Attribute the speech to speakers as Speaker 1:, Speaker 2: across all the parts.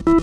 Speaker 1: India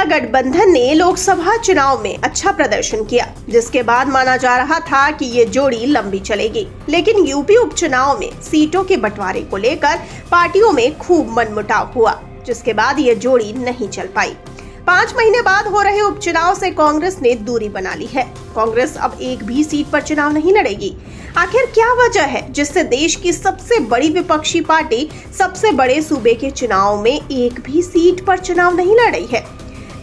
Speaker 1: गठबंधन ने लोकसभा चुनाव में अच्छा प्रदर्शन किया, जिसके बाद माना जा रहा था कि ये जोड़ी लंबी चलेगी। लेकिन यूपी उपचुनाव में सीटों के बंटवारे को लेकर पार्टियों में खूब मनमुटाव हुआ, जिसके बाद ये जोड़ी नहीं चल पाई। 5 महीने बाद हो रहे उपचुनाव से कांग्रेस ने दूरी बना ली है। कांग्रेस अब एक भी सीट पर चुनाव नहीं लड़ेगी। आखिर क्या वजह है जिससे देश की सबसे बड़ी विपक्षी पार्टी सबसे बड़े सूबे के चुनाव में एक भी सीट पर चुनाव नहीं लड़ रही है?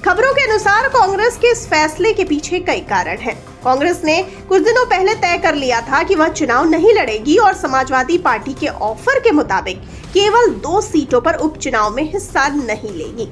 Speaker 1: खबरों के अनुसार कांग्रेस के इस फैसले के पीछे कई कारण हैं। कांग्रेस ने कुछ दिनों पहले तय कर लिया था कि वह चुनाव नहीं लड़ेगी और समाजवादी पार्टी के ऑफर के मुताबिक केवल 2 सीटों पर उपचुनाव में हिस्सा नहीं लेगी।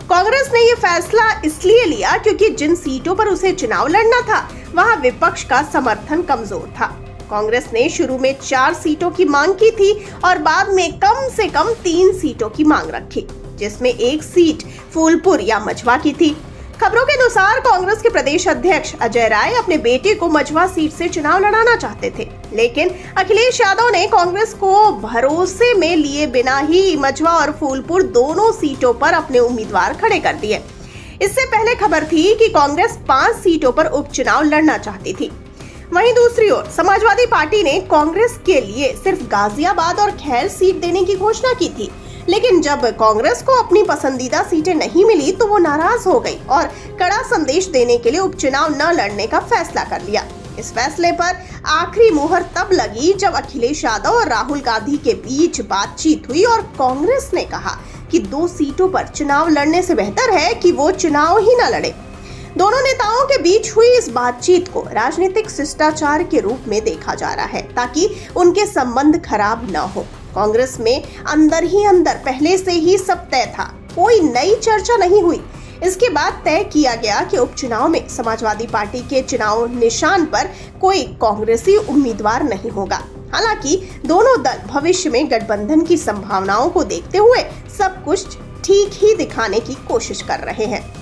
Speaker 1: कांग्रेस ने ये फैसला इसलिए लिया क्योंकि जिन सीटों पर उसे चुनाव लड़ना था वहां विपक्ष का समर्थन कमजोर था। कांग्रेस ने शुरू में 4 सीटों की मांग की थी और बाद में कम से कम 3 सीटों की मांग रखी, जिसमें 1 सीट फूलपुर या मझवा की थी। खबरों के अनुसार कांग्रेस के प्रदेश अध्यक्ष अजय राय अपने बेटे को मझवा सीट से चुनाव लड़ाना चाहते थे, लेकिन अखिलेश यादव ने कांग्रेस को भरोसे में लिए बिना ही मझवा और फूलपुर दोनों सीटों पर अपने उम्मीदवार खड़े कर दिए। इससे पहले खबर थी कि कांग्रेस 5 सीटों पर उपचुनाव लड़ना चाहती थी। वहीं दूसरी ओर समाजवादी पार्टी ने कांग्रेस के लिए सिर्फ गाजियाबाद और खैर सीट देने की घोषणा की थी, लेकिन जब कांग्रेस को अपनी पसंदीदा सीटें नहीं मिली तो वो नाराज हो गई और कड़ा संदेश देने के लिए उपचुनाव न लड़ने का फैसला कर लिया। इस फैसले पर आखिरी मुहर तब लगी जब अखिलेश यादव और राहुल गांधी के बीच बातचीत हुई और कांग्रेस ने कहा कि 2 सीटों पर चुनाव लड़ने से बेहतर है कि वो चुनाव ही न लड़े। दोनों नेताओं के बीच हुई इस बातचीत को राजनीतिक शिष्टाचार के रूप में देखा जा रहा है ताकि उनके संबंध खराब न हो। कांग्रेस में अंदर ही अंदर पहले से ही सब तय था, कोई नई चर्चा नहीं हुई। इसके बाद तय किया गया कि उपचुनाव में समाजवादी पार्टी के चुनाव निशान पर कोई कांग्रेसी उम्मीदवार नहीं होगा। हालांकि दोनों दल भविष्य में गठबंधन की संभावनाओं को देखते हुए सब कुछ ठीक ही दिखाने की कोशिश कर रहे हैं।